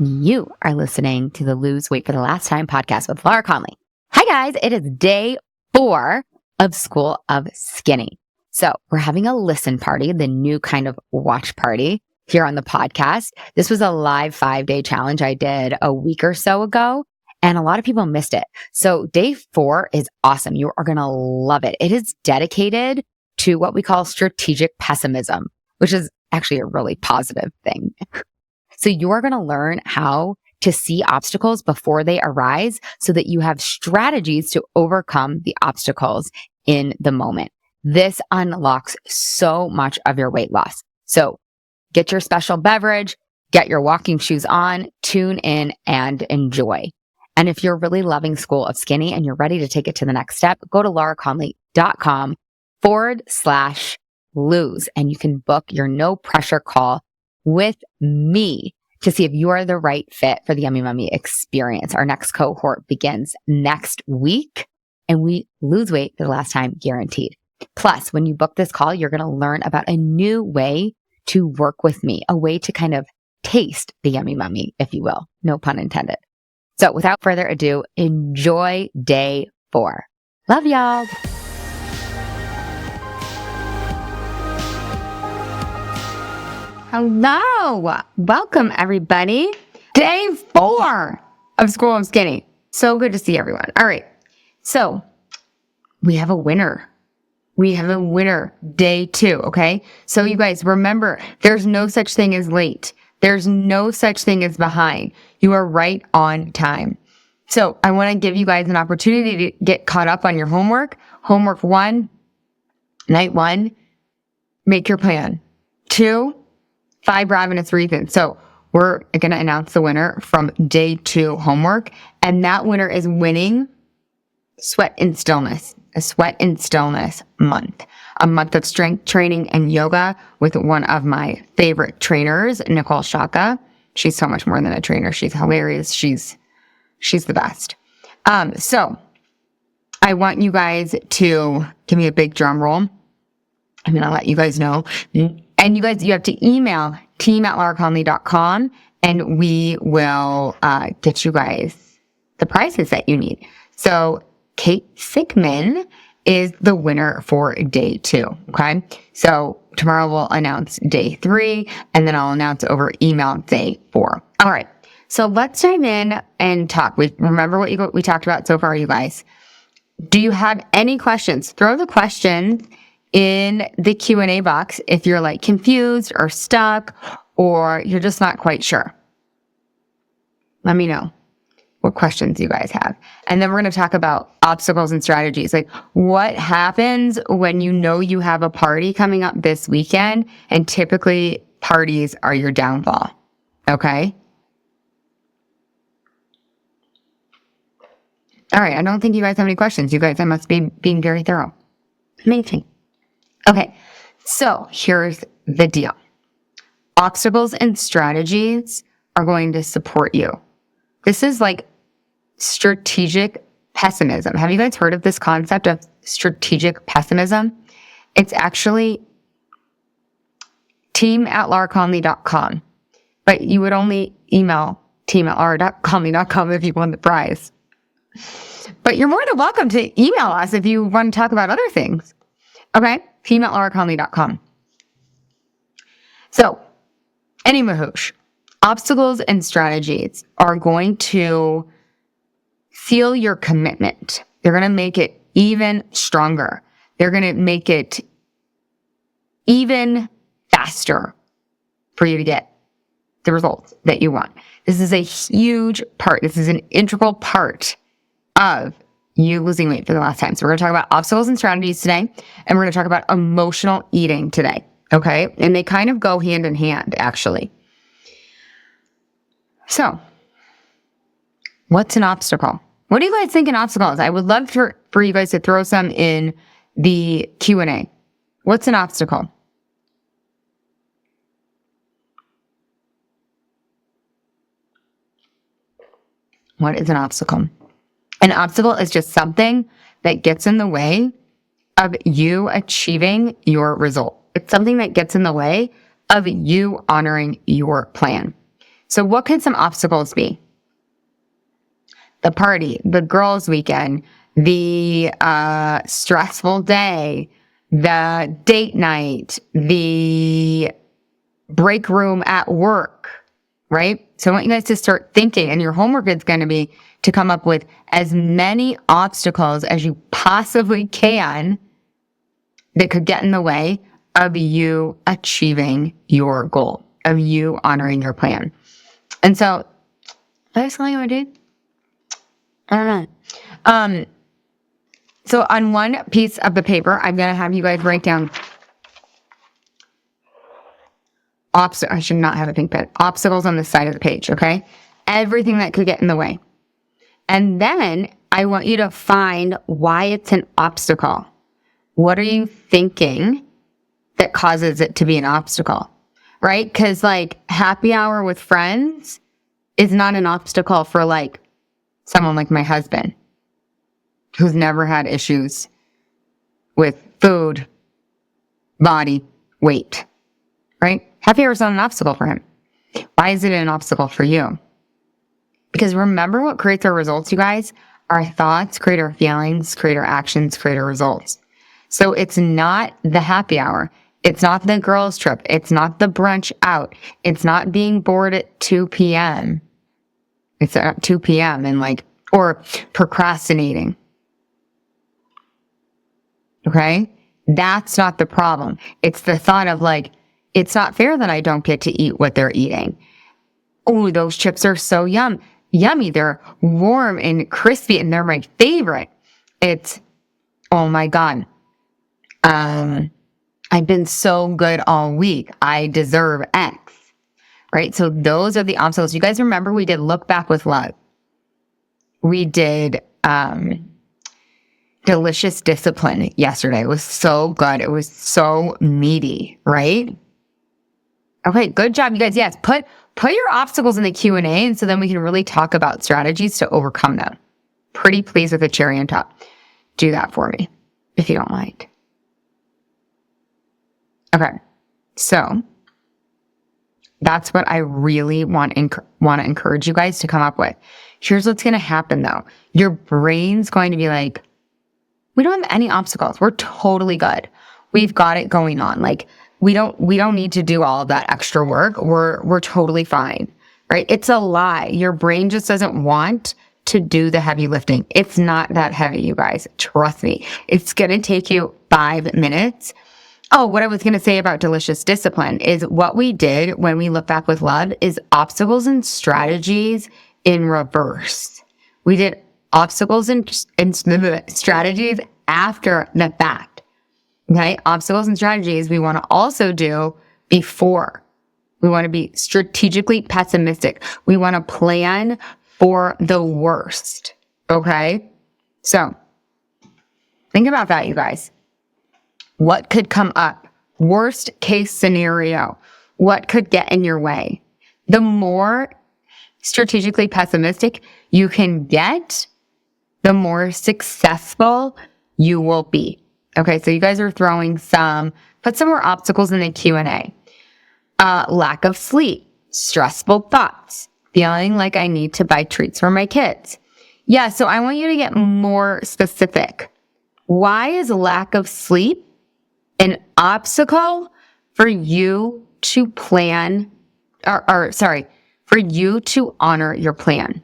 You are listening to the Lose Weight for the Last Time podcast with Laura Conley. Hi guys, it is day 4 of School of Skinny. So we're having a listen party, the new kind of watch party here on the podcast. This was a live 5-day challenge I did a week or so ago, and a lot of people missed it. So day 4 is awesome. You are going to love it. It is dedicated to what we call strategic pessimism, which is actually a really positive thing. So you are going to learn how to see obstacles before they arise so that you have strategies to overcome the obstacles in the moment. This unlocks so much of your weight loss. So get your special beverage, get your walking shoes on, tune in, and enjoy. And if you're really loving School of Skinny and you're ready to take it to the next step, go to lauraconley.com/lose and you can book your no pressure call with me to see if you are the right fit for the Yummy Mummy experience. Our next cohort begins next week and we lose weight for the last time guaranteed. Plus, when you book this call, you're going to learn about a new way to work with me, a way to kind of taste the Yummy Mummy, if you will. No pun intended. So without further ado, enjoy day 4. Love y'all. Hello. Welcome, everybody. Day 4 of School of Skinny. So good to see everyone. All right. So we have a winner. We have a winner day 2. Okay. So you guys remember, there's no such thing as late. There's no such thing as behind. You are right on time. So I want to give you guys an opportunity to get caught up on your homework. Homework 1, night 1, make your plan. 2, 5 ravenous reasons. So we're going to announce the winner from day 2 homework. And that winner is winning Sweat and Stillness, a Sweat and Stillness month, a month of strength training and yoga with one of my favorite trainers, Nicole Shaka. She's so much more than a trainer. She's hilarious. She's the best. So I want you guys to give me a big drum roll. I'm going to let you guys know. And you guys, you have to email team@lauraconley.com and we will get you guys the prizes that you need. So Kate Sickman is the winner for day 2. Okay. So tomorrow we'll announce day 3 and then I'll announce over email day 4. All right. So let's dive in and talk. Remember what we talked about so far, you guys. Do you have any questions? Throw the questions in the Q&A box if you're like confused or stuck or you're just not quite sure. Let me know what questions you guys have. And then we're going to talk about obstacles and strategies. Like what happens when you know you have a party coming up this weekend and typically parties are your downfall. Okay? All right. I don't think you guys have any questions. You guys, I must be being very thorough. Amazing. Okay, so here's the deal. Obstacles and strategies are going to support you. This is like strategic pessimism. Have you guys heard of this concept of strategic pessimism? It's actually team@lauraconley.com, but you would only email team@lauraconley.com if you won the prize. But you're more than welcome to email us if you want to talk about other things. Okay? team@lauraconley.com. So, anywho, obstacles and strategies are going to feel your commitment. They're going to make it even stronger. They're going to make it even faster for you to get the results that you want. This is a huge part. This is an integral part of you losing weight for the last time. So we're going to talk about obstacles and strategies today, and we're going to talk about emotional eating today. Okay? And they kind of go hand in hand, actually. So, what's an obstacle? What do you guys think an obstacle is? I would love for you guys to throw some in the Q&A. What's an obstacle? What is an obstacle? An obstacle is just something that gets in the way of you achieving your result. It's something that gets in the way of you honoring your plan. So what could some obstacles be? The party, the girls' weekend, the stressful day, the date night, the break room at work, right? So I want you guys to start thinking, and your homework is going to be to come up with as many obstacles as you possibly can that could get in the way of you achieving your goal, of you honoring your plan. And so, that's something I do. I don't know. So on one piece of the paper, I'm going to have you guys write down I should not have a pink pen. Obstacles on the side of the page, okay? Everything that could get in the way. And then I want you to find why it's an obstacle. What are you thinking that causes it to be an obstacle, right? Because like happy hour with friends is not an obstacle for like someone like my husband who's never had issues with food, body, weight, right? Happy hour is not an obstacle for him. Why is it an obstacle for you? Because remember what creates our results, you guys? Our thoughts create our feelings, create our actions, create our results. So it's not the happy hour. It's not the girls' trip. It's not the brunch out. It's not being bored at 2 p.m. It's at 2 p.m. and like, or procrastinating. Okay? That's not the problem. It's the thought of like, it's not fair that I don't get to eat what they're eating. Oh, those chips are so yummy. They're warm and crispy and they're my favorite. It's, oh my God. I've been so good all week. I deserve X, right? So those are the obstacles. You guys remember we did Look Back with Love. We did, Delicious Discipline yesterday. It was so good. It was so meaty, right? Okay, good job, you guys. Yes, put your obstacles in the Q&A, and so then we can really talk about strategies to overcome them. Pretty pleased with the cherry on top. Do that for me, if you don't mind. Okay, so that's what I really want to encourage you guys to come up with. Here's what's going to happen, though. Your brain's going to be like, we don't have any obstacles. We're totally good. We've got it going on. Like, we don't need to do all of that extra work. We're totally fine, right? It's a lie. Your brain just doesn't want to do the heavy lifting. It's not that heavy, you guys. Trust me. It's going to take you 5 minutes. Oh, what I was going to say about Delicious Discipline is what we did when we Look Back with Love is obstacles and strategies in reverse. We did obstacles and strategies after the fact. Okay, obstacles and strategies we want to also do before. We want to be strategically pessimistic. We want to plan for the worst. Okay, so think about that, you guys. What could come up? Worst case scenario. What could get in your way? The more strategically pessimistic you can get, the more successful you will be. Okay, so you guys are throwing put some more obstacles in the Q&A. Lack of sleep, stressful thoughts, feeling like I need to buy treats for my kids. Yeah, so I want you to get more specific. Why is lack of sleep an obstacle for you to plan, for you to honor your plan?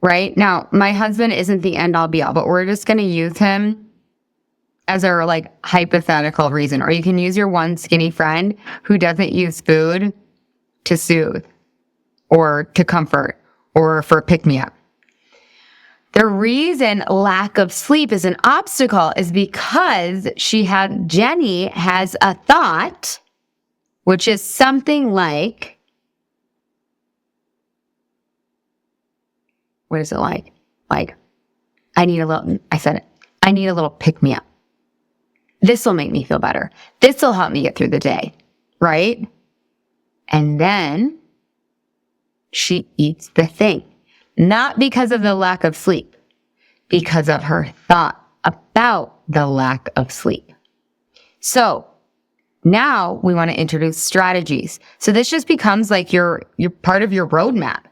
Right? Now, my husband isn't the end all be all, but we're just going to use him as our like hypothetical reason. Or you can use your one skinny friend who doesn't use food to soothe or to comfort or for a pick-me-up. The reason lack of sleep is an obstacle is because Jenny has a thought, which is something like, what is it like? Like, I need a little pick-me-up. This will make me feel better. This will help me get through the day, right? And then she eats the thing. Not because of the lack of sleep, because of her thought about the lack of sleep. So Now we want to introduce strategies. So this just becomes like your part of your roadmap,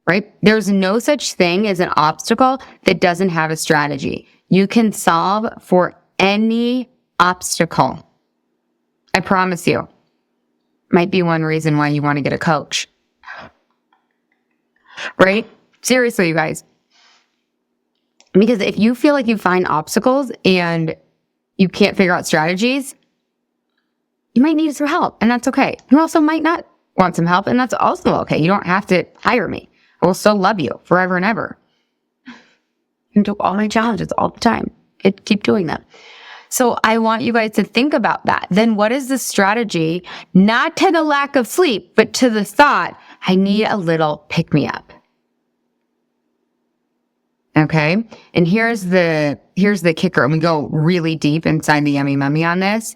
right? There's no such thing as an obstacle that doesn't have a strategy. You can solve for any obstacle. I promise you. Might be one reason why you want to get a coach. Right? Seriously, you guys. Because if you feel like you find obstacles and you can't figure out strategies, you might need some help, and that's okay. You also might not want some help, and that's also okay. You don't have to hire me. I will still love you forever and ever. You do all my challenges all the time. Keep doing them. So I want you guys to think about that. Then what is the strategy? Not to the lack of sleep, but to the thought, I need a little pick-me-up. Okay? And here's the kicker. And we go really deep inside the yummy mummy on this,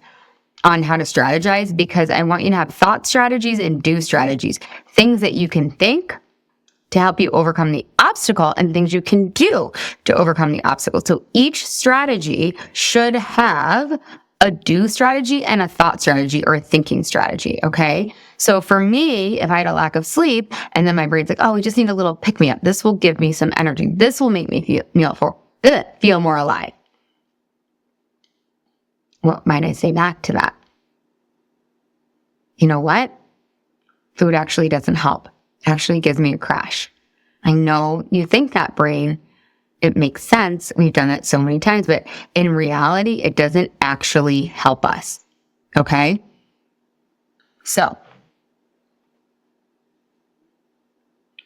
on how to strategize, because I want you to have thought strategies and do strategies. Things that you can think to help you overcome the obstacle, and things you can do to overcome the obstacle. So each strategy should have a do strategy and a thought strategy or a thinking strategy, okay? So for me, if I had a lack of sleep and then my brain's like, oh, we just need a little pick-me-up. This will give me some energy. This will make me feel more alive. What might I say back to that? You know what? Food actually doesn't help. It actually gives me a crash. I know you think that, brain. It makes sense. We've done it so many times, but in reality, it doesn't actually help us. Okay? So,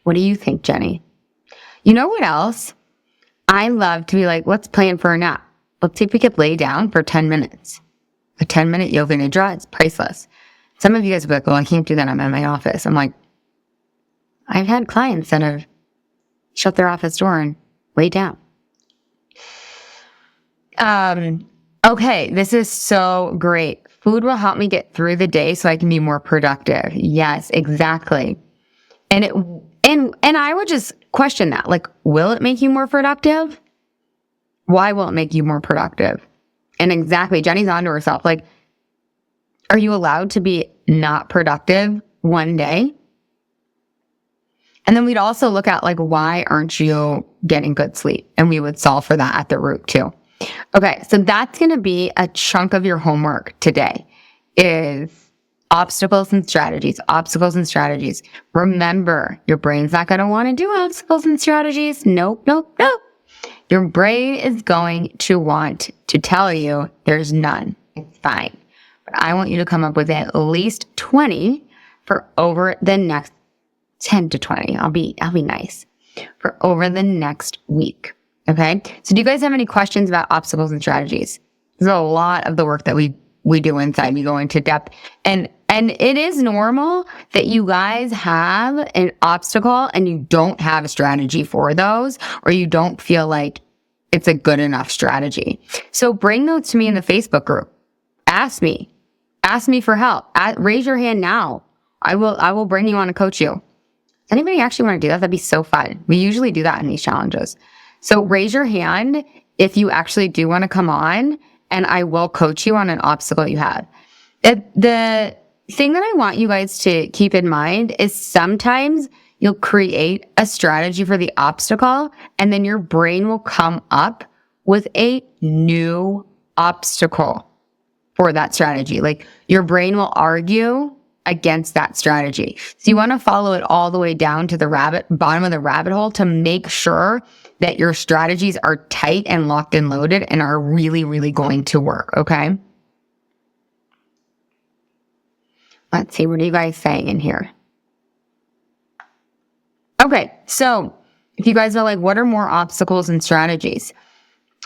what do you think, Jenny? You know what else? I love to be like, let's plan for a nap. Let's see if we could lay down for 10 minutes. A 10-minute yoga nidra, it's priceless. Some of you guys will be like, well, I can't do that. I'm in my office. I'm like, I've had clients that have shut their office door and lay down. Okay, this is so great. Food will help me get through the day so I can be more productive. Yes, exactly. And I would just question that. Like, will it make you more productive? Why will it make you more productive? And exactly, Jenny's onto herself. Like, are you allowed to be not productive one day? And then we'd also look at, like, why aren't you getting good sleep? And we would solve for that at the root too. Okay, so that's going to be a chunk of your homework today, is obstacles and strategies, obstacles and strategies. Remember, your brain's not going to want to do obstacles and strategies. Nope. Your brain is going to want to tell you there's none. It's fine. But I want you to come up with at least 20 for over the next 10 to 20. I'll be nice for over the next week. Okay. So do you guys have any questions about obstacles and strategies? There's a lot of the work that we do inside. We go into depth, and it is normal that you guys have an obstacle and you don't have a strategy for those, or you don't feel like it's a good enough strategy. So bring those to me in the Facebook group. Ask me for help. Raise your hand now. I will bring you on to coach you. Does anybody actually want to do that? That'd be so fun. We usually do that in these challenges. So raise your hand if you actually do want to come on, and I will coach you on an obstacle you have. The thing that I want you guys to keep in mind is sometimes you'll create a strategy for the obstacle, and then your brain will come up with a new obstacle for that strategy. Like, your brain will argue against that strategy. So you want to follow it all the way down to the bottom of the rabbit hole to make sure that your strategies are tight and locked and loaded and are really, really going to work. Okay. Let's see. What are you guys saying in here? Okay. So if you guys are like, what are more obstacles and strategies?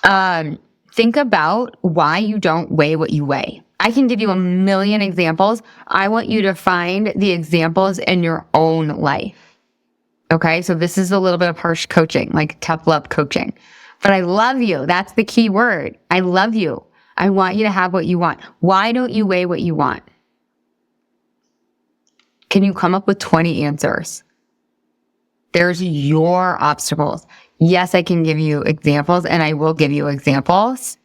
Think about why you don't weigh what you weigh. I can give you a million examples. I want you to find the examples in your own life. Okay, so this is a little bit of harsh coaching, like tough love coaching. But I love you. That's the key word. I love you. I want you to have what you want. Why don't you weigh what you want? Can you come up with 20 answers? There's your obstacles. Yes, I can give you examples, and I will give you examples.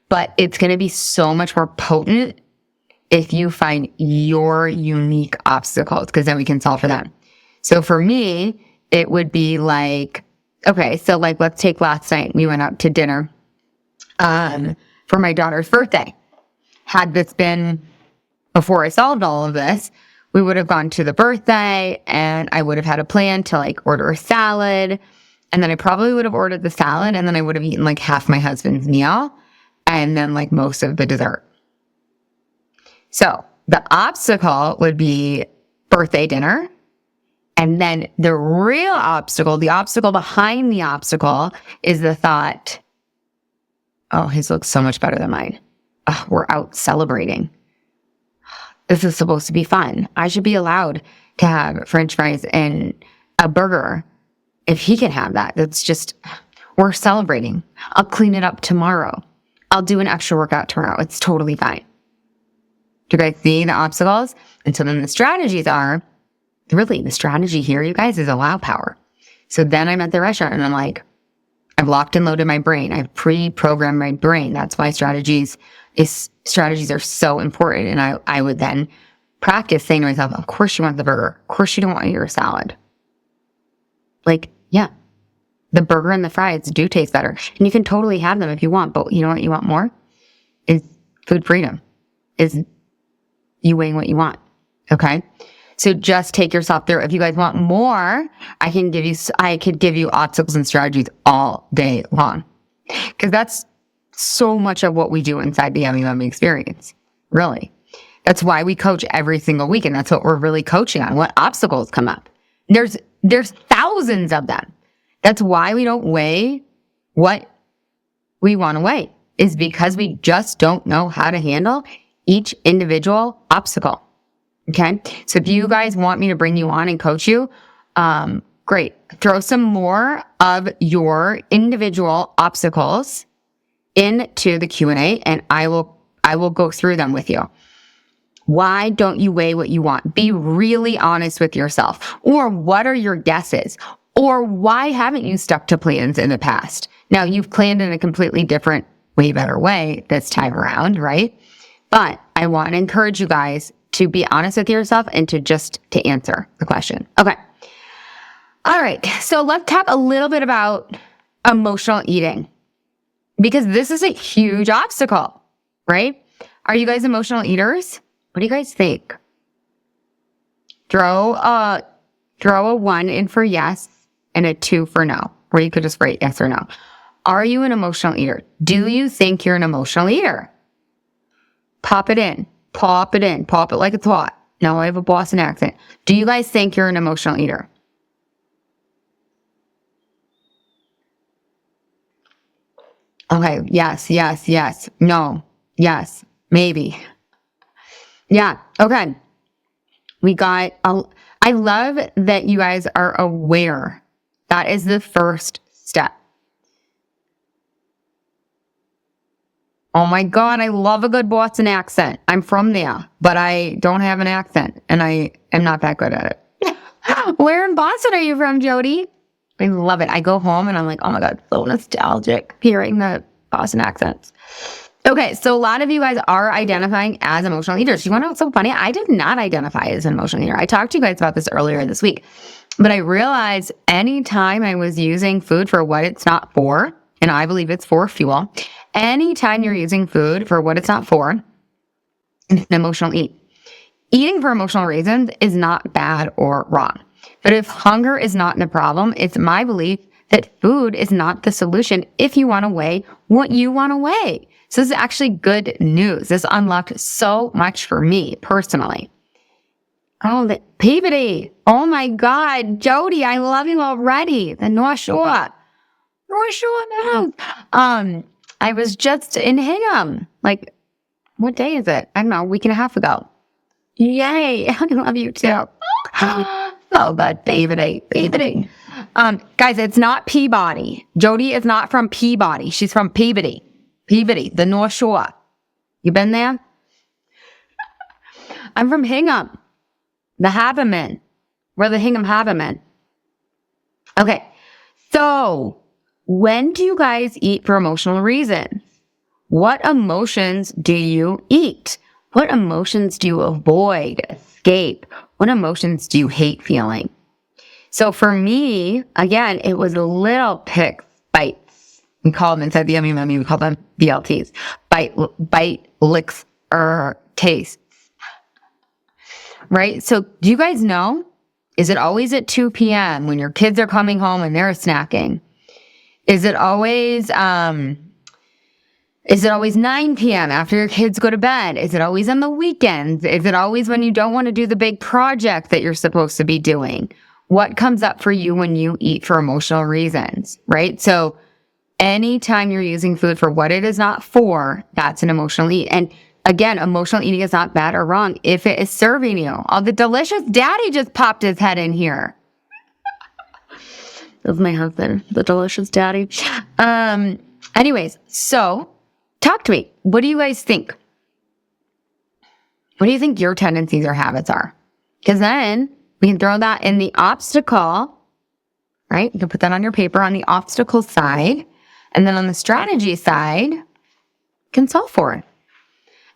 but it's going to be so much more potent if you find your unique obstacles, because then we can solve for them. So for me, it would be like, okay, so like, let's take last night. We went out to dinner for my daughter's birthday. Had this been before I solved all of this, we would have gone to the birthday and I would have had a plan to like order a salad. And then I probably would have ordered the salad and then I would have eaten like half my husband's meal and then like most of the dessert. So the obstacle would be birthday dinner. And then the real obstacle, the obstacle behind the obstacle is the thought, oh, his looks so much better than mine. Oh, we're out celebrating. This is supposed to be fun. I should be allowed to have French fries and a burger if he can have that. That's just, we're celebrating. I'll clean it up tomorrow. I'll do an extra workout tomorrow. It's totally fine. Do you guys see the obstacles? And so then the strategies are, really the strategy here, you guys, is allow power. So then I'm at the restaurant and I'm like, I've locked and loaded my brain. I've pre-programmed my brain. That's why strategies are so important. And I would then practice saying to myself, of course you want the burger. Of course you don't want your salad. Like, yeah, the burger and the fries do taste better. And you can totally have them if you want. But you know what you want more? Is food freedom. Is you weighing what you want. Okay? So just take yourself through. If you guys want more, I could give you obstacles and strategies all day long. Because that's so much of what we do inside the Yummy Mummy experience. Really. That's why we coach every single week. And that's what we're really coaching on. What obstacles come up. There's thousands of them. That's why we don't weigh what we want to weigh. Is because we just don't know how to handle each individual obstacle. Okay. So if you guys want me to bring you on and coach you, great. Throw some more of your individual obstacles into the Q&A and I will go through them with you. Why don't you weigh what you want? Be really honest with yourself. Or what are your guesses? Or why haven't you stuck to plans in the past? Now you've planned in a completely different, way better way this time around, right? But I want to encourage you guys to be honest with yourself and to answer the question. Okay. All right. So let's talk a little bit about emotional eating because this is a huge obstacle, right? Are you guys emotional eaters? What do you guys think? Throw a 1 in for yes and a 2 for no, or you could just write yes or no. Are you an emotional eater? Do you think you're an emotional eater? Pop it in. Pop it in. Pop it like it's hot. Now I have a Boston accent. Do you guys think you're an emotional eater? Okay. Yes, yes, yes. No. Yes. Maybe. Yeah. Okay. I love that you guys are aware. That is the first step. Oh my God, I love a good Boston accent. I'm from there, but I don't have an accent and I am not that good at it. Where in Boston are you from, Jody? I love it. I go home and I'm like, oh my God, so nostalgic hearing the Boston accents. Okay, so a lot of you guys are identifying as emotional eaters. You want to know what's so funny? I did not identify as an emotional eater. I talked to you guys about this earlier this week, but I realized anytime I was using food for what it's not for, and I believe it's for fuel, anytime you're using food for what it's not for, it's an emotional eat. Eating for emotional reasons is not bad or wrong. But if hunger is not the problem, it's my belief that food is not the solution if you want to weigh what you want to weigh. So this is actually good news. This unlocked so much for me personally. Oh, the Peabody. Oh my God. Jody, I love you already. The North Shore. North Shore now. I was just in Hingham. Like, what day is it? I don't know, a week and a half ago. Yay. I love you too. Oh, but Peabody. Guys, it's not Peabody. Jody is not from Peabody. She's from Peabody. Peabody, the North Shore. You been there? I'm from Hingham. The Haberman. We're the Hingham Haberman. Okay. So, when do you guys eat for emotional reasons? What emotions do you eat? What emotions do you avoid, escape? What emotions do you hate feeling? So for me, again, it was little pick bites. We call them inside the Yummy Mummy, we call them BLTs. Bite, licks, or tastes. Right? So do you guys know? Is it always at 2 p.m. when your kids are coming home and they're snacking? Is it always 9 p.m. after your kids go to bed? Is it always on the weekends? Is it always when you don't want to do the big project that you're supposed to be doing? What comes up for you when you eat for emotional reasons, right? So anytime you're using food for what it is not for, that's an emotional eat. And again, emotional eating is not bad or wrong if it is serving you. Oh, the delicious daddy just popped his head in here. That was my husband, the delicious daddy. Anyways, so talk to me. What do you guys think? What do you think your tendencies or habits are? Because then we can throw that in the obstacle, right? You can put that on your paper on the obstacle side. And then on the strategy side, you can solve for it.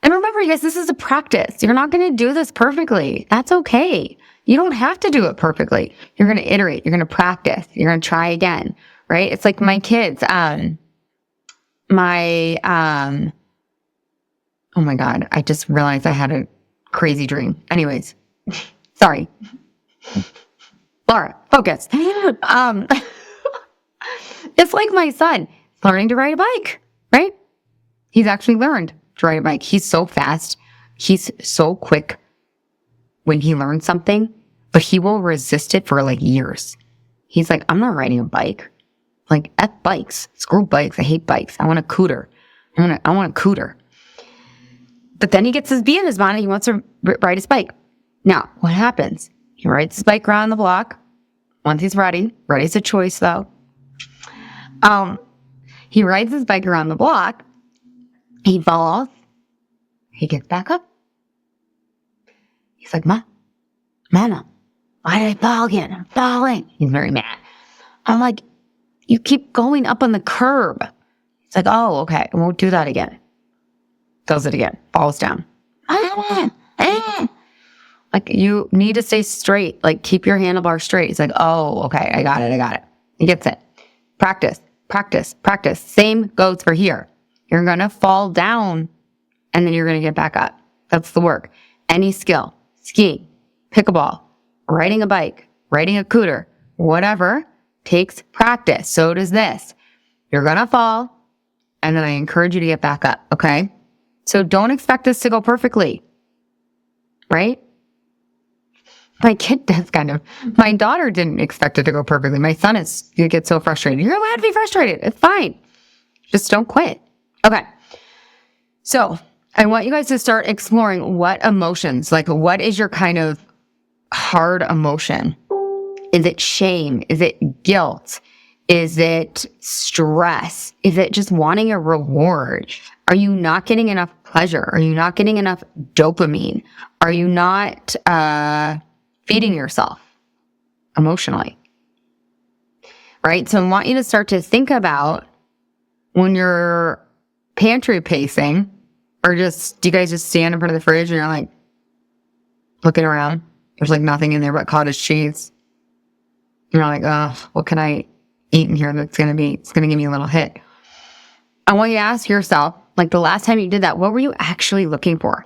And remember, you guys, this is a practice. You're not going to do this perfectly. That's okay. You don't have to do it perfectly. You're going to iterate. You're going to practice. You're going to try again, right? It's like my kids. Oh my God. I just realized I had a crazy dream. Anyways, sorry. Laura, focus. It's like my son learning to ride a bike, right? He's actually learned to ride a bike. He's so fast. He's so quick when he learns something, but he will resist it for like years. He's like, I'm not riding a bike. Like, F bikes. Screw bikes. I hate bikes. I want a cooter. I want a cooter. But then he gets his bee in his mind and he wants to ride his bike. Now, what happens? He rides his bike around the block. Once he's ready. Ready's a choice, though. He rides his bike around the block. He falls. He gets back up. He's like, Mama, why did I fall again? I'm falling. He's very mad. I'm like, you keep going up on the curb. He's like, oh, okay. I won't do that again. Does it again. Falls down. Like, you need to stay straight. Like, keep your handlebar straight. He's like, oh, okay. I got it. He gets it. Practice. Same goes for here. You're going to fall down and then you're going to get back up. That's the work. Any skill, skiing, pickleball, riding a bike, riding a cooter, whatever, takes practice. So does this. You're going to fall and then I encourage you to get back up. Okay. So don't expect this to go perfectly. Right? My kid does kind of. My daughter didn't expect it to go perfectly. My son you get so frustrated. You're allowed to be frustrated. It's fine. Just don't quit. Okay. So I want you guys to start exploring what emotions, like what is your kind of hard emotion? Is it shame? Is it guilt? Is it stress? Is it just wanting a reward? Are you not getting enough pleasure? Are you not getting enough dopamine? Are you not feeding yourself emotionally? Right? So I want you to start to think about when you're pantry pacing, or do you guys just stand in front of the fridge and you're like looking around? There's like nothing in there but cottage cheese. You're like, oh, what can I eat in here it's going to give me a little hit. I want you to ask yourself, like the last time you did that, what were you actually looking for?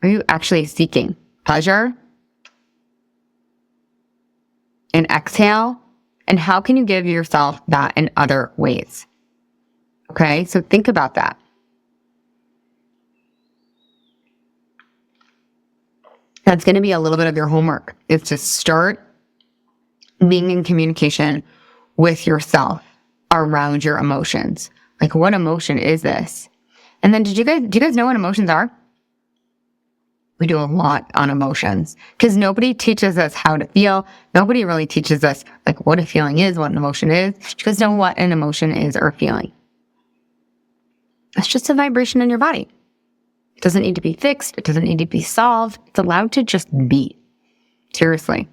Are you actually seeking pleasure? An exhale? And how can you give yourself that in other ways? Okay, so think about that. That's going to be a little bit of your homework, is to start being in communication with yourself around your emotions. Like, what emotion is this? And then do you guys know what emotions are? We do a lot on emotions because nobody teaches us how to feel. Nobody really teaches us like what a feeling is, what an emotion is. Do you guys know what an emotion is or a feeling? It's just a vibration in your body. It doesn't need to be fixed. It doesn't need to be solved. It's allowed to just be. Seriously.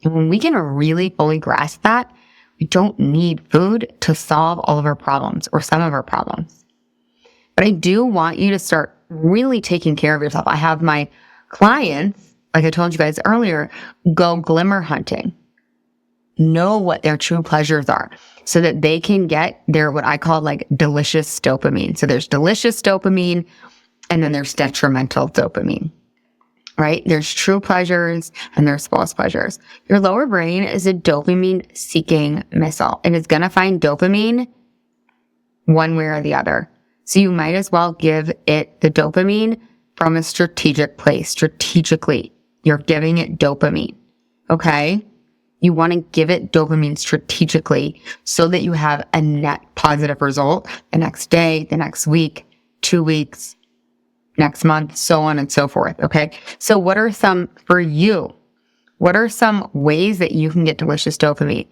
And when we can really fully grasp that, we don't need food to solve all of our problems or some of our problems. But I do want you to start really taking care of yourself. I have my clients, like I told you guys earlier, go glimmer hunting. Know what their true pleasures are so that they can get their, what I call like delicious dopamine. So there's delicious dopamine and then there's detrimental dopamine, right? There's true pleasures and there's false pleasures. Your lower brain is a dopamine seeking missile. It is going to find dopamine one way or the other. So you might as well give it the dopamine from a strategic place. Strategically, you're giving it dopamine. Okay? You want to give it dopamine strategically so that you have a net positive result the next day, the next week, 2 weeks, next month, so on and so forth. Okay. So what are some ways that you can get delicious dopamine?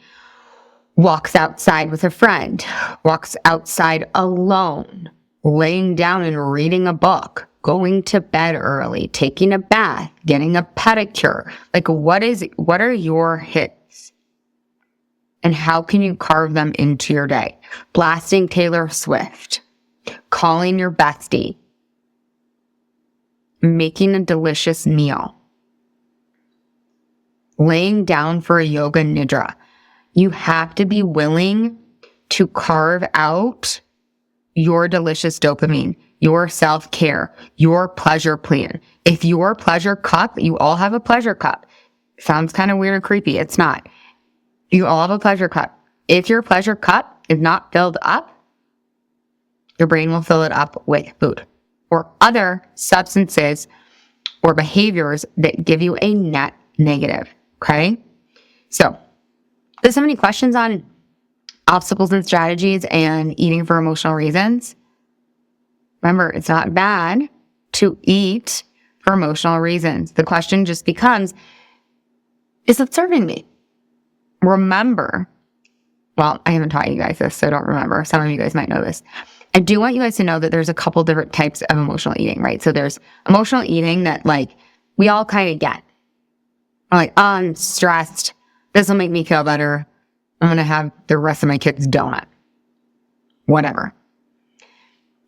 Walks outside with a friend, walks outside alone, laying down and reading a book, going to bed early, taking a bath, getting a pedicure. Like what are your hits? And how can you carve them into your day? Blasting Taylor Swift, calling your bestie, making a delicious meal, laying down for a yoga nidra. You have to be willing to carve out your delicious dopamine, your self-care, your pleasure plan. If your pleasure cup, you all have a pleasure cup. Sounds kind of weird or creepy. It's not. You all have a pleasure cup. If your pleasure cup is not filled up, your brain will fill it up with food or other substances or behaviors that give you a net negative. Okay? So, there's so many questions on obstacles and strategies and eating for emotional reasons. Remember, it's not bad to eat for emotional reasons. The question just becomes, is it serving me? Remember, well, I haven't taught you guys this, so don't remember. Some of you guys might know this. I do want you guys to know that there's a couple different types of emotional eating, right? So there's emotional eating that like we all kind of get. We're like, oh, I'm stressed. This will make me feel better. I'm going to have the rest of my kids' donut. Whatever.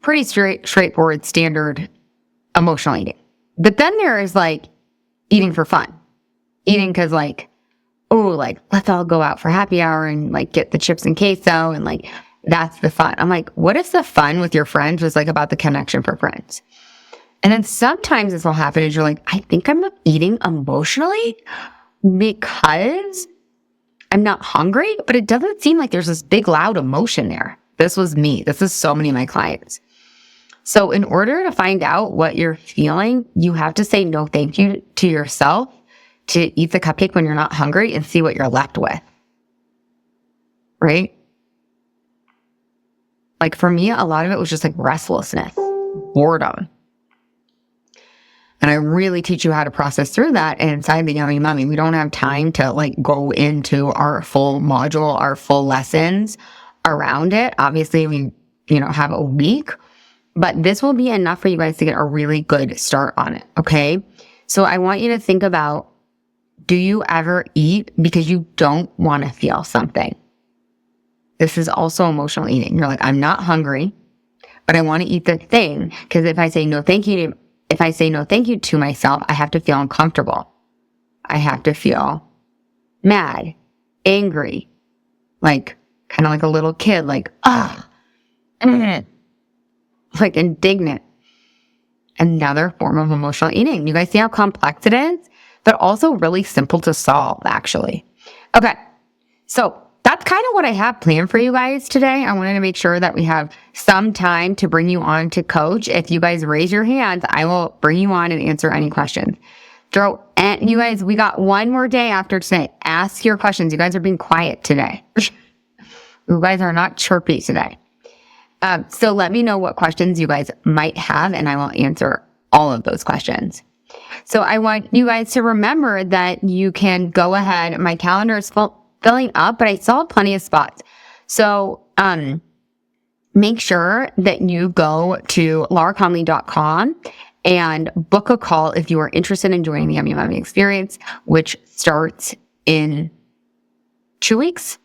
Pretty straightforward, standard emotional eating. But then there is like eating for fun. Eating because like, oh, like, let's all go out for happy hour and like get the chips and queso and like, that's the fun. I'm like, what if the fun with your friends was like about the connection for friends? And then sometimes this will happen is you're like, I think I'm eating emotionally because I'm not hungry, but it doesn't seem like there's this big loud emotion there. This was me. This is so many of my clients. So in order to find out what you're feeling, you have to say no thank you to yourself to eat the cupcake when you're not hungry and see what you're left with. Right? Like for me, a lot of it was just like restlessness, boredom. And I really teach you how to process through that inside the Yummy Mummy. We don't have time to like go into our full module, our full lessons around it. Obviously, we, have a week, but this will be enough for you guys to get a really good start on it. Okay. So I want you to think about, do you ever eat because you don't want to feel something? This is also emotional eating. You're like, I'm not hungry, but I want to eat the thing. Because if I say no thank you to myself, I have to feel uncomfortable. I have to feel mad, angry, like kind of like a little kid, like, like indignant. Another form of emotional eating. You guys see how complex it is, but also really simple to solve, actually. Okay, so that's kind of what I have planned for you guys today. I wanted to make sure that we have some time to bring you on to coach. If you guys raise your hands, I will bring you on and answer any questions. And you guys, we got one more day after today. Ask your questions. You guys are being quiet today. You guys are not chirpy today. So let me know what questions you guys might have, and I will answer all of those questions. So I want you guys to remember that you can go ahead. My calendar is filling up, but I still have plenty of spots. So make sure that you go to lauraconley.com and book a call if you are interested in joining the Yummy Mummy experience, which starts in 2 weeks,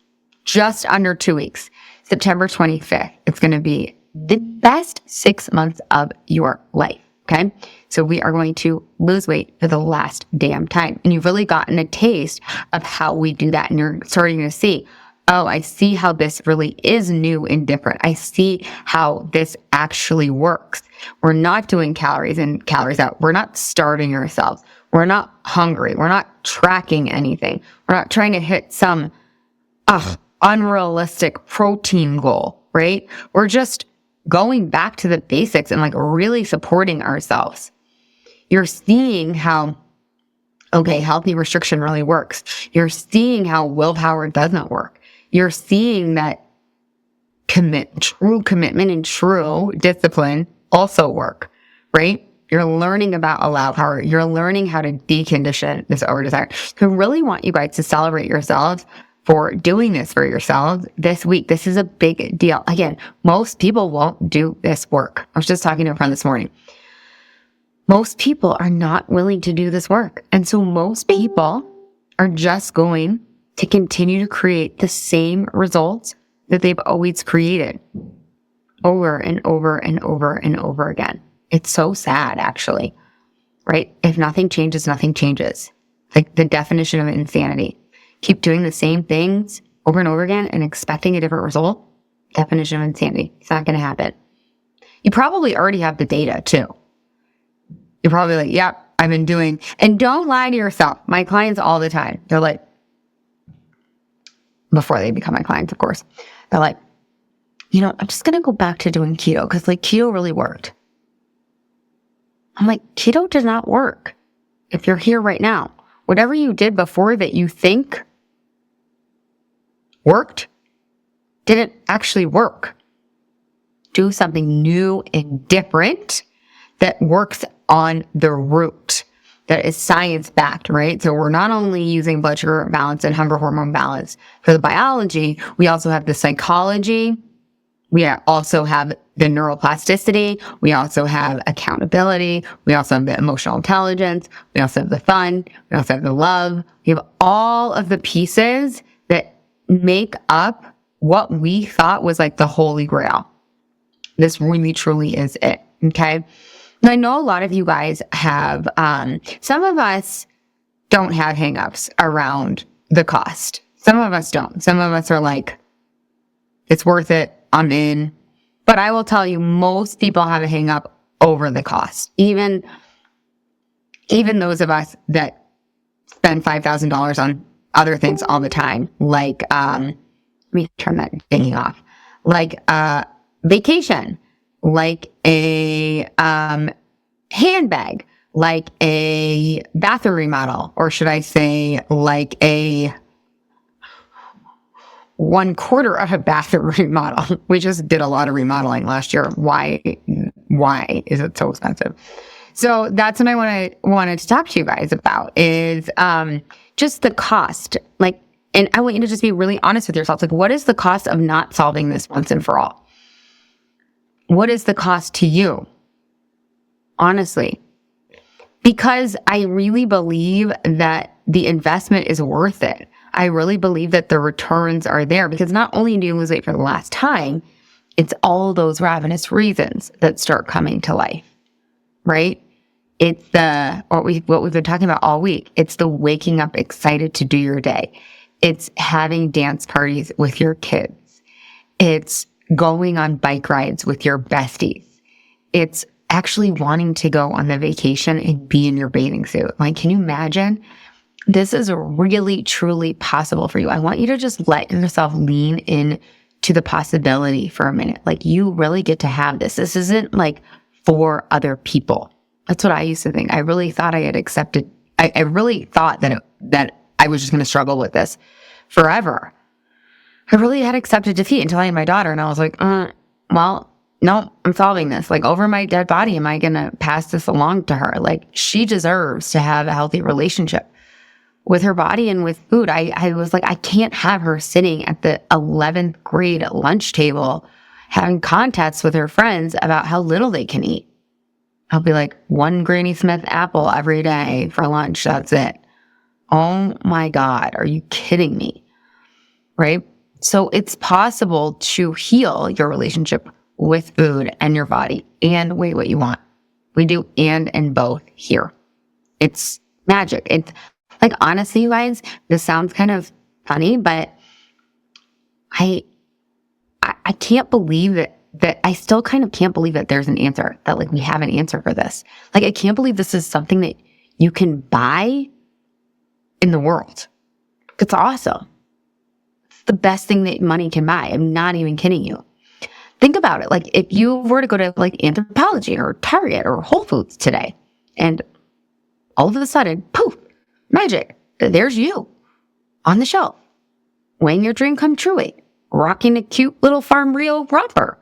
just under 2 weeks, September 25th. It's going to be the best 6 months of your life. Okay. So we are going to lose weight for the last damn time. And you've really gotten a taste of how we do that. And you're starting to see, oh, I see how this really is new and different. I see how this actually works. We're not doing calories in, calories out. We're not starving ourselves. We're not hungry. We're not tracking anything. We're not trying to hit some unrealistic protein goal, right? We're just going back to the basics and like really supporting ourselves. You're seeing how, okay, healthy restriction really works. You're seeing how willpower doesn't work. You're seeing that true commitment and true discipline also work, right? You're learning about allow power. You're learning how to decondition this over desire. So I really want you guys to celebrate yourselves for doing this for yourselves this week. This is a big deal. Again, most people won't do this work. I was just talking to a friend this morning. Most people are not willing to do this work. And so most people are just going to continue to create the same results that they've always created over and over and over and over again. It's so sad, actually, right? If nothing changes, nothing changes. Like the definition of insanity. Keep doing the same things over and over again and expecting a different result. Definition of insanity. It's not going to happen. You probably already have the data too. You're probably like, yep, I've been doing, and don't lie to yourself. My clients all the time, they're like, before they become my clients, of course, they're like, I'm just going to go back to doing keto because like keto really worked. I'm like, keto does not work. If you're here right now, whatever you did before that you think worked, didn't actually work. Do something new and different that works on the root, that is science-backed, right? So we're not only using blood sugar balance and hunger hormone balance for the biology, we also have the psychology. We also have the neuroplasticity. We also have accountability. We also have the emotional intelligence. We also have the fun. We also have the love. We have all of the pieces that make up what we thought was like the holy grail. This really, truly is it. Okay. And I know a lot of you guys have, some of us don't have hangups around the cost. Some of us don't. Some of us are like, it's worth it. I'm in. But I will tell you, most people have a hang up over the cost. Even those of us that spend $5,000 on other things all the time, like, let me turn that thingy off, like vacation, like a handbag, like a bathroom remodel, or should I say like a 1/4 of a bathroom remodel. We just did a lot of remodeling last year. Why is it so expensive? So that's what I wanted to talk to you guys about is just the cost. Like, and I want you to just be really honest with yourself. Like, what is the cost of not solving this once and for all? What is the cost to you? Honestly, because I really believe that the investment is worth it. I really believe that the returns are there because not only do you lose weight for the last time, it's all those ravenous reasons that start coming to life, right? It's what we've been talking about all week. It's the waking up excited to do your day. It's having dance parties with your kids. It's going on bike rides with your besties. It's actually wanting to go on the vacation and be in your bathing suit. Like, can you imagine? This is really, truly possible for you. I want you to just let yourself lean in to the possibility for a minute. Like, you really get to have this. This isn't like for other people. That's what I used to think. I really thought I had accepted. I really thought that I was just going to struggle with this forever. I really had accepted defeat until I had my daughter, and I was like, well, no, I'm solving this. Like, over my dead body, am I going to pass this along to her? Like, she deserves to have a healthy relationship with her body and with food. I was like, I can't have her sitting at the 11th grade lunch table having contests with her friends about how little they can eat. I'll be like, 1 Granny Smith apple every day for lunch. That's it. Oh my God. Are you kidding me? Right? So it's possible to heal your relationship with food and your body and weigh what you want. We do and both here. It's magic. It's like, honestly, you guys, this sounds kind of funny, but I can't believe that I still kind of can't believe that there's an answer, that like we have an answer for this. Like, I can't believe this is something that you can buy in the world. It's awesome. It's the best thing that money can buy. I'm not even kidding you. Think about it. Like, if you were to go to like Anthropologie or Target or Whole Foods today, and all of a sudden, poof, magic, there's you on the shelf, weighing your dream come true weight, rocking a cute little Farm Rio romper.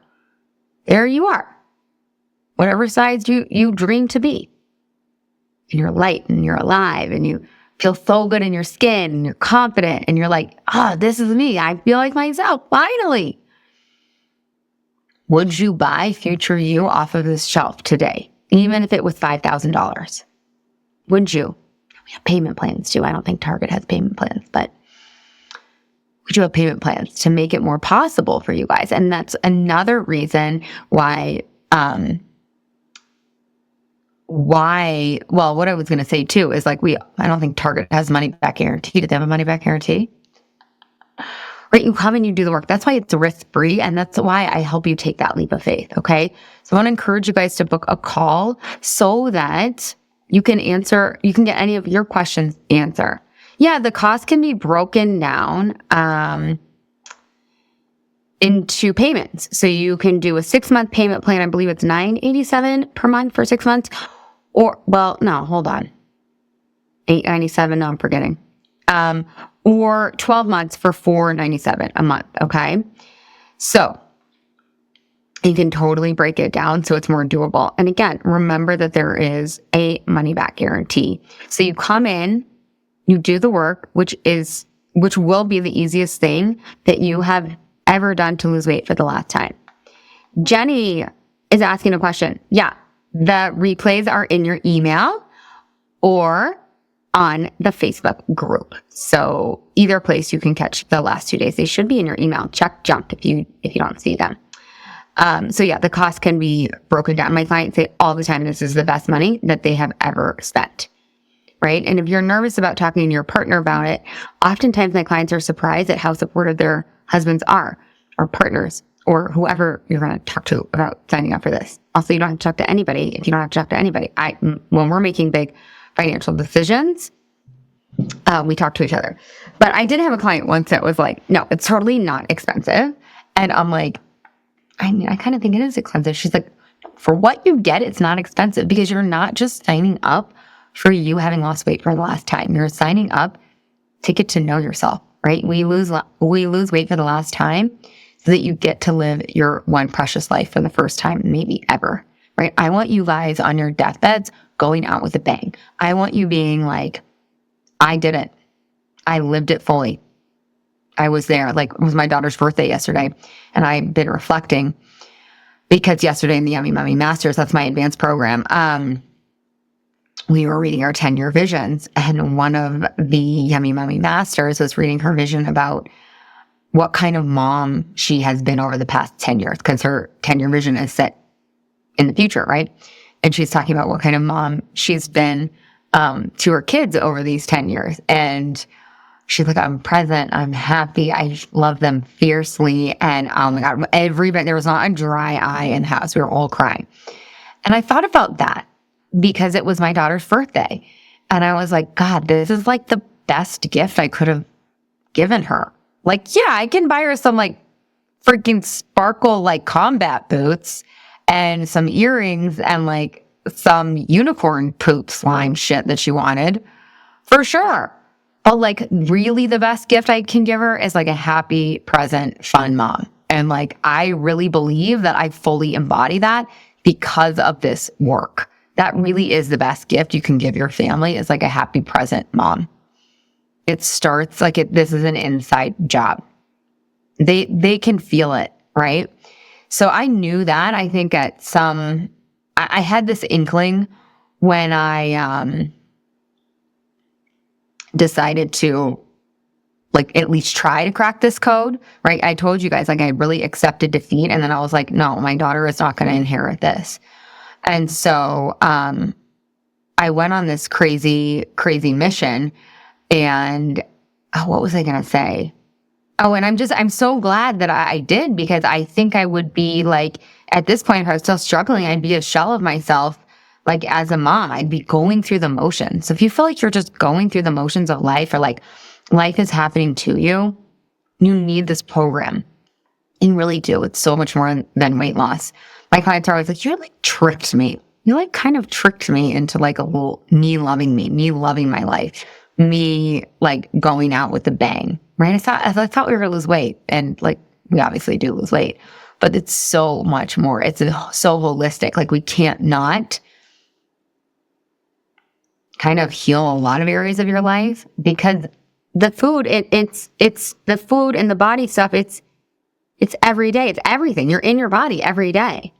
There you are. Whatever size you dream to be. And you're light and you're alive and you feel so good in your skin and you're confident and you're like, this is me. I feel like myself, finally. Would you buy future you off of this shelf today, even if it was $5,000? Would you? We have payment plans too. I don't think Target has payment plans, but we do have payment plans to make it more possible for you guys. And that's another reason why, well, what I was going to say too is like, I don't think Target has money back guarantee. Do they have a money back guarantee? Right? You come and you do the work. That's why it's risk-free. And that's why I help you take that leap of faith. Okay. So I want to encourage you guys to book a call so that you can get any of your questions answered. Yeah, the cost can be broken down into payments. So you can do a 6-month payment plan. I believe it's $987 per month for 6 months. Or, well, no, hold on. $897. No, I'm forgetting. Or 12 months for $497 a month. Okay. So you can totally break it down so it's more doable. And again, remember that there is a money back guarantee. So you come in, you do the work, which will be the easiest thing that you have ever done to lose weight for the last time. Jenny is asking a question. Yeah, the replays are in your email or on the Facebook group. So either place you can catch the last 2 days. They should be in your email. Check junk if you don't see them. So yeah, the cost can be broken down. My clients say all the time, this is the best money that they have ever spent. Right? And if you're nervous about talking to your partner about it, oftentimes my clients are surprised at how supportive their husbands are, or partners, or whoever you're going to talk to about signing up for this. Also, you don't have to talk to anybody if you don't have to talk to anybody. When we're making big financial decisions, we talk to each other. But I did have a client once that was like, no, it's totally not expensive. And I'm like, I kind of think it is expensive. She's like, for what you get, it's not expensive because you're not just signing up for you having lost weight for the last time. You're signing up to get to know yourself, right? We lose weight for the last time so that you get to live your one precious life for the first time, maybe ever, right? I want you guys on your deathbeds going out with a bang. I want you being like, I did it. I lived it fully. I was there. Like, it was my daughter's birthday yesterday, and I've been reflecting because yesterday in the Yummy Mummy Masters, that's my advanced program, we were reading our 10-year visions, and one of the Yummy Mummy Masters was reading her vision about what kind of mom she has been over the past 10 years, because her 10-year vision is set in the future, right? And she's talking about what kind of mom she's been to her kids over these 10 years. And she's like, I'm present, I'm happy, I love them fiercely. And oh my God, everybody, there was not a dry eye in the house. We were all crying. And I thought about that because it was my daughter's birthday. And I was like, God, this is like the best gift I could have given her. Like, yeah, I can buy her some like freaking sparkle like combat boots and some earrings and like some unicorn poop slime shit that she wanted, for sure. But like, really the best gift I can give her is like a happy, present, fun mom. And like, I really believe that I fully embody that because of this work. That really is the best gift you can give your family, is like a happy, present mom. It starts like this is an inside job. They can feel it, right? So I knew that. I think I had this inkling when I decided to like at least try to crack this code, right? I told you guys, like I really accepted defeat. And then I was like, no, my daughter is not going to inherit this. And so, I went on this crazy, crazy mission and what was I going to say? Oh, and I'm so glad that I did, because I think I would be like, at this point, if I was still struggling, I'd be a shell of myself. Like as a mom, I'd be going through the motions. So if you feel like you're just going through the motions of life, or like life is happening to you, you need this program. You really do. It's so much more than weight loss. My clients are always like, you like tricked me. You like kind of tricked me into like a little me loving my life, me like going out with a bang, right? I thought we were going to lose weight, and like we obviously do lose weight, but it's so much more. It's so holistic. Like we can't not kind of heal a lot of areas of your life, because the food, it's the food and the body stuff. It's every day. It's everything. You're in your body every day.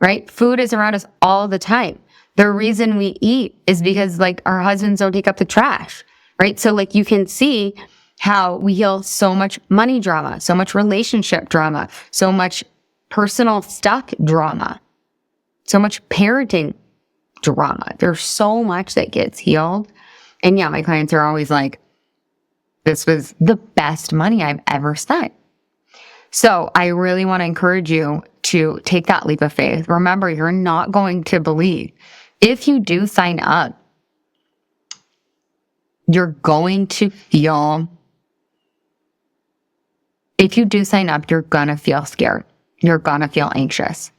Right? Food is around us all the time. The reason we eat is because like our husbands don't take up the trash, right? So like you can see how we heal so much money drama, so much relationship drama, so much personal stuff drama, so much parenting drama. There's so much that gets healed. And yeah, my clients are always like, this was the best money I've ever spent. So I really want to encourage you to take that leap of faith. Remember, you're not going to believe. If you do sign up, you're going to feel, if you do sign up, you're going to feel scared. You're going to feel anxious.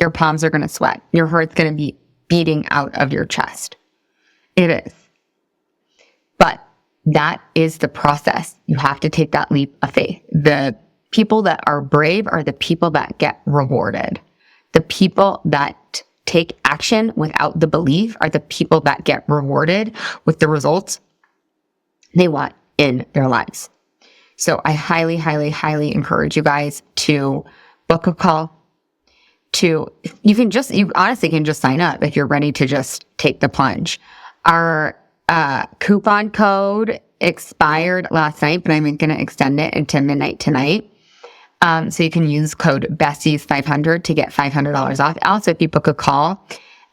Your palms are going to sweat. Your heart's going to be beating out of your chest. It is. But that is the process. You have to take that leap of faith. The people that are brave are the people that get rewarded. The people that take action without the belief are the people that get rewarded with the results they want in their lives. So I highly, highly, highly encourage you guys to book a call. You honestly can just sign up if you're ready to just take the plunge. Our coupon code expired last night, but I'm going to extend it into midnight tonight. So you can use code BESTIES500 to get $500 off. Also, if you book a call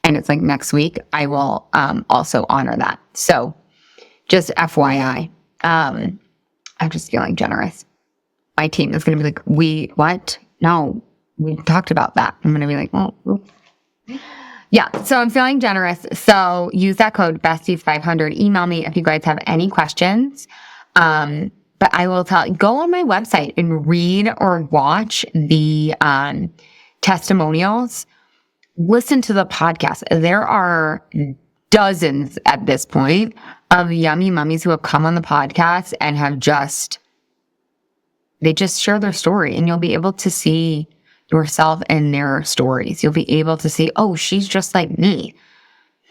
and it's like next week, I will also honor that. So just FYI, I'm just feeling generous. My team is going to be like, what? No, we talked about that. I'm going to be like, well, oops. Yeah, so I'm feeling generous. So use that code BESTIES500. Email me if you guys have any questions. But I will go on my website and read or watch the testimonials. Listen to the podcast. There are dozens at this point of yummy mummies who have come on the podcast and have they just share their story, and you'll be able to see yourself in their stories. You'll be able to see, oh, she's just like me.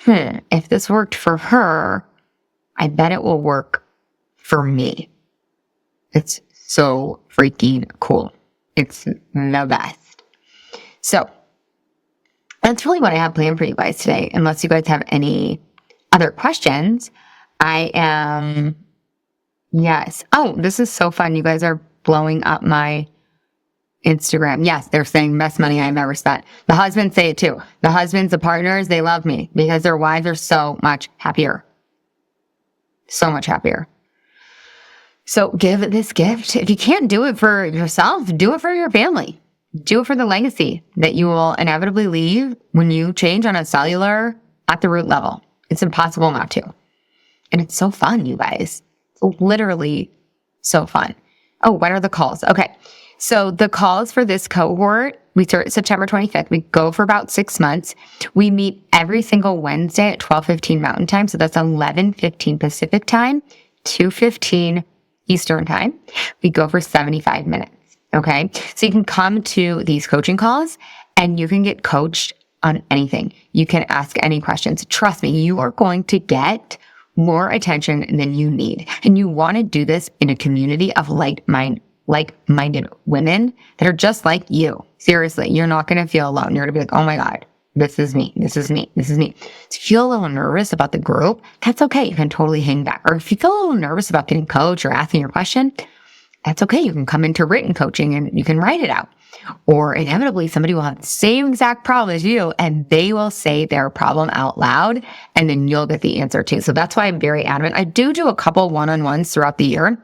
If this worked for her, I bet it will work for me. It's so freaking cool. It's the best. So that's really what I have planned for you guys today. Unless you guys have any other questions, yes. Oh, this is so fun. You guys are blowing up my Instagram. Yes, they're saying best money I've ever spent. The husbands say it too. The husbands, the partners, they love me because their wives are so much happier. So much happier. So give this gift. If you can't do it for yourself, do it for your family. Do it for the legacy that you will inevitably leave when you change on a cellular at the root level. It's impossible not to. And it's so fun, you guys. It's literally so fun. Oh, what are the calls? Okay. So the calls for this cohort, we start September 25th. We go for about 6 months. We meet every single Wednesday at 12:15 Mountain Time. So that's 11:15 Pacific Time, 2:15 Eastern Time. We go for 75 minutes. Okay. So you can come to these coaching calls and you can get coached on anything. You can ask any questions. Trust me, you are going to get more attention than you need. And you want to do this in a community of like-minded women that are just like you. Seriously, you're not going to feel alone. You're going to be like, oh my God, This is me. This is me. This is me. If you feel a little nervous about the group, that's okay. You can totally hang back. Or if you feel a little nervous about getting coached or asking your question, that's okay. You can come into written coaching and you can write it out. Or inevitably, somebody will have the same exact problem as you and they will say their problem out loud and then you'll get the answer too. So that's why I'm very adamant. I do a couple one-on-ones throughout the year,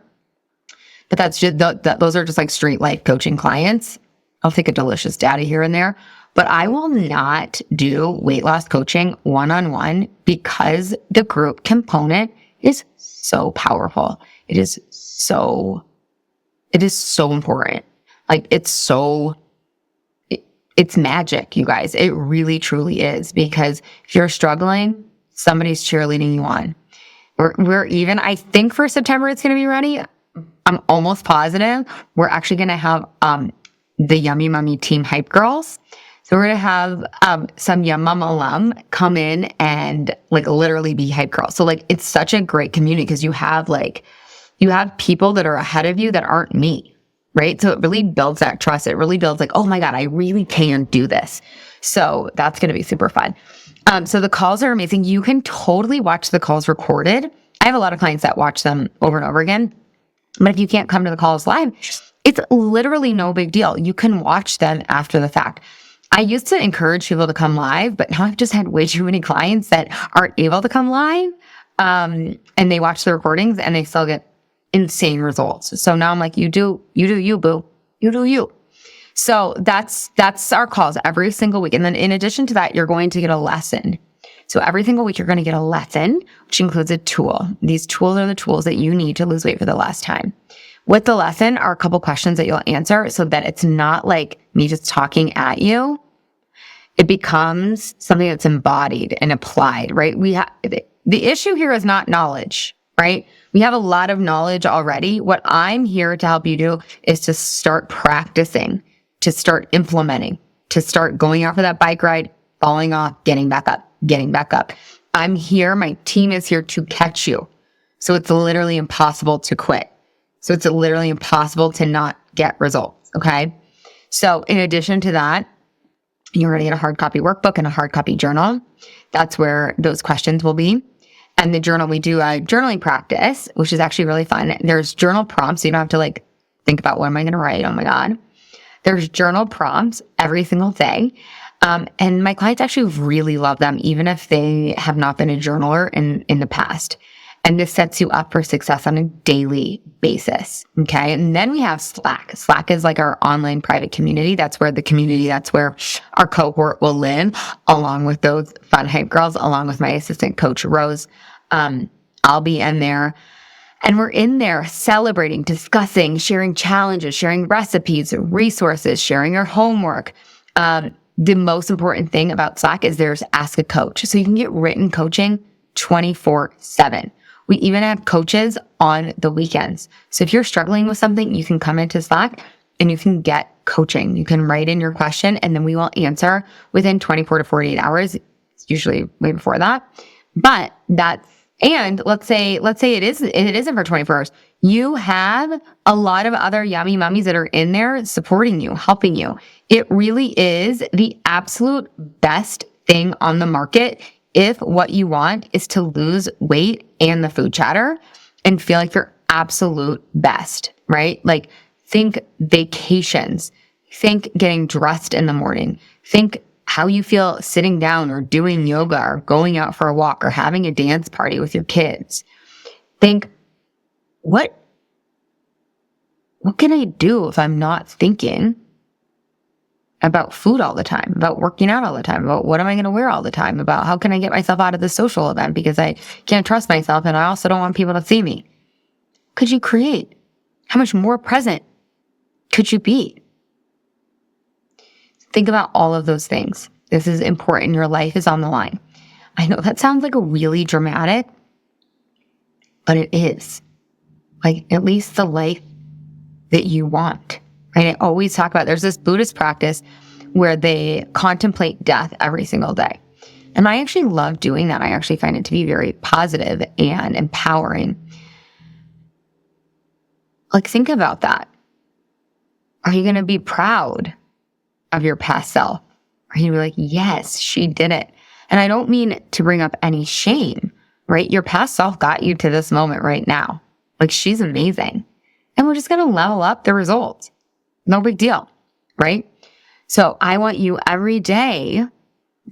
but that's just, those are just like straight life coaching clients. I'll take a delicious daddy here and there, but I will not do weight loss coaching one-on-one because the group component is so powerful. It's so important. Like it's magic, you guys. It really, truly is, because if you're struggling, somebody's cheerleading you on. We're even, I think for September, it's going to be ready. I'm almost positive we're actually going to have, the Yummy Mummy Team Hype Girls. So we're going to have, some Yum Mum alum come in and like literally be hype girls. So like, it's such a great community because you have people that are ahead of you that aren't me. Right? So it really builds that trust. It really builds like, oh my God, I really can do this. So that's going to be super fun. So the calls are amazing. You can totally watch the calls recorded. I have a lot of clients that watch them over and over again. But if you can't come to the calls live, it's literally no big deal. You can watch them after the fact. I used to encourage people to come live, but now I've just had way too many clients that aren't able to come live. And they watch the recordings and they still get insane results. So now I'm like, you do you, boo. You do you. So that's our calls every single week. And then in addition to that, you're going to get a lesson. So every single week, you're going to get a lesson, which includes a tool. These tools are the tools that you need to lose weight for the last time. With the lesson are a couple questions that you'll answer so that it's not like me just talking at you. It becomes something that's embodied and applied, right? The issue here is not knowledge, right? We have a lot of knowledge already. What I'm here to help you do is to start practicing, to start implementing, to start going out for that bike ride, falling off, getting back up. I'm here. My team is here to catch you. So it's literally impossible to quit. So it's literally impossible to not get results. Okay. So in addition to that, you're going to get a hard copy workbook and a hard copy journal. That's where those questions will be. And the journal, we do a journaling practice, which is actually really fun. There's journal prompts. So you don't have to like think about what am I going to write? Oh my God. There's journal prompts every single day. And my clients actually really love them, even if they have not been a journaler in the past. And this sets you up for success on a daily basis. Okay. And then we have Slack. Slack is like our online private community. That's where our cohort will live, along with those fun hype girls, along with my assistant coach, Rose. I'll be in there. And we're in there celebrating, discussing, sharing challenges, sharing recipes, resources, sharing our homework. The most important thing about Slack is there's Ask a Coach. So you can get written coaching 24/7. We even have coaches on the weekends. So if you're struggling with something, you can come into Slack and you can get coaching. You can write in your question and then we will answer within 24 to 48 hours. It's usually way before that. But and let's say it isn't for 24 hours. You have a lot of other yummy mummies that are in there supporting you, helping you. It really is the absolute best thing on the market if what you want is to lose weight and the food chatter and feel like your absolute best, right? Like think vacations, think getting dressed in the morning, think how you feel sitting down or doing yoga or going out for a walk or having a dance party with your kids. Think, what can I do if I'm not thinking about food all the time, about working out all the time, about what am I going to wear all the time, about how can I get myself out of the social event because I can't trust myself and I also don't want people to see me? Could you create? How much more present could you be? Think about all of those things. This is important. Your life is on the line. I know that sounds like a really dramatic, but it is. Like at least the life that you want. Right? I always talk about, there's this Buddhist practice where they contemplate death every single day. And I actually love doing that. I actually find it to be very positive and empowering. Like think about that. Are you going to be proud of your past self? Or you'd be like, yes, she did it. And I don't mean to bring up any shame, right? Your past self got you to this moment right now. Like, she's amazing. And we're just going to level up the results. No big deal, right? So I want you every day,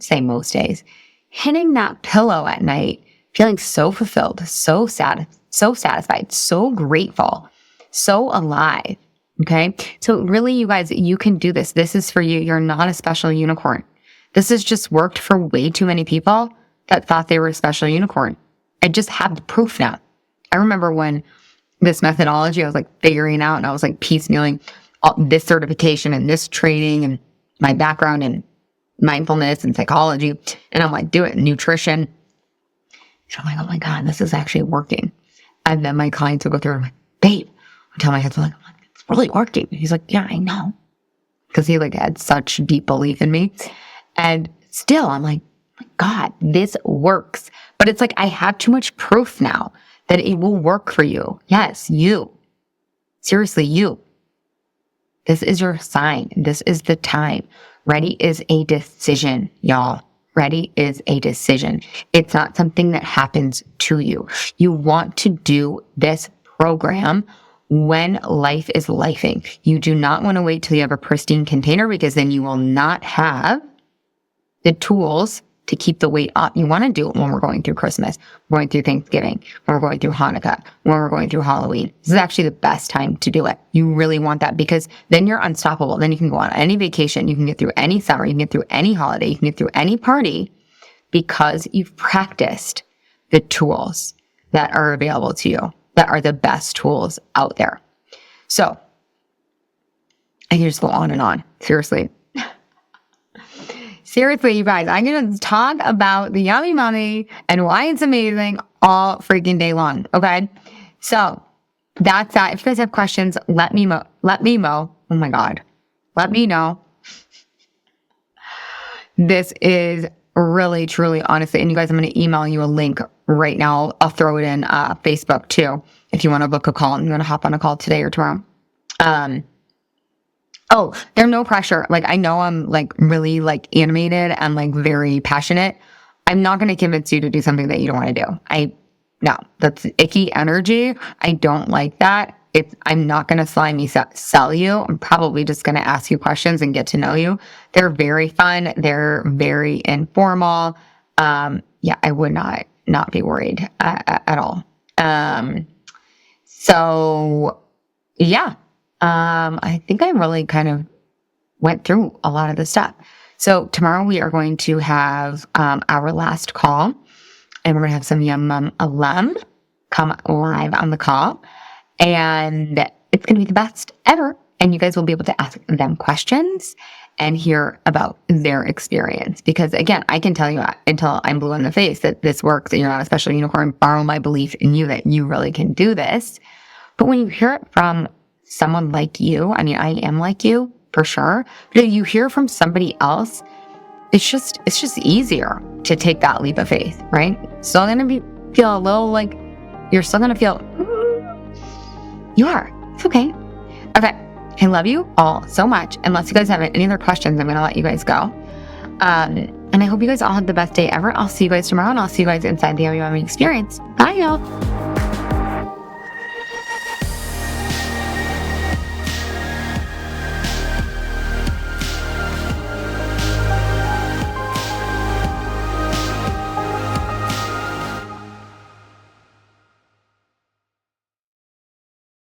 say most days, hitting that pillow at night, feeling so fulfilled, so sad, so satisfied, so grateful, so alive. Okay. So really, you guys, you can do this. This is for you. You're not a special unicorn. This has just worked for way too many people that thought they were a special unicorn. I just have the proof now. I remember when this methodology, I was like figuring out, and I was like piecemealing this certification and this training and my background in mindfulness and psychology. And I'm like, do it, nutrition. So I'm like, oh my God, this is actually working. And then my clients will go through and I'm like, babe, I tell my husband, like, it's really working. He's like, yeah, I know. Because he like had such deep belief in me. And still, I'm like, God, this works. But it's like, I have too much proof now that it will work for you. Yes, you. Seriously, you. This is your sign. This is the time. Ready is a decision, y'all. Ready is a decision. It's not something that happens to you. You want to do this program when life is lifing. You do not want to wait till you have a pristine container, because then you will not have the tools to keep the weight up. You want to do it when we're going through Christmas, we're going through Thanksgiving, when we're going through Hanukkah, when we're going through Halloween. This is actually the best time to do it. You really want that, because then you're unstoppable. Then you can go on any vacation. You can get through any summer. You can get through any holiday. You can get through any party, because you've practiced the tools that are available to you, that are the best tools out there. So I can just go on and on. Seriously. Seriously, you guys, I'm going to talk about the Yummy Mummy and why it's amazing all freaking day long. Okay. So that's that. If you guys have questions, let me know. Oh my God. Let me know. This is really, truly, honestly, and you guys, I'm going to email you a link right now. I'll throw it in Facebook too, if you want to book a call and you want to hop on a call today or tomorrow. Oh, there's no pressure. Like, I know I'm like really like animated and like very passionate. I'm not going to convince you to do something that you don't want to do. No, that's icky energy. I don't like that. I'm not going to slimy sell you. I'm probably just going to ask you questions and get to know you. They're very fun. They're very informal. Yeah, I would not be worried at all. So yeah. I think I really kind of went through a lot of the stuff. So tomorrow we are going to have our last call, and we're going to have some Yum Mum alum come live on the call, and it's going to be the best ever. And you guys will be able to ask them questions and hear about their experience. Because again, I can tell you until I'm blue in the face that this works and you're not a special unicorn, borrow my belief in you that you really can do this. But when you hear it from someone like you, I mean, I am like you for sure, but if you hear from somebody else, it's just easier to take that leap of faith, right? Still going to feel a little like, you're still going to feel, you are. It's okay. Okay. I love you all so much. Unless you guys have any other questions, I'm going to let you guys go. And I hope you guys all have the best day ever. I'll see you guys tomorrow, and I'll see you guys inside the Yummy Mummy experience. Bye, y'all.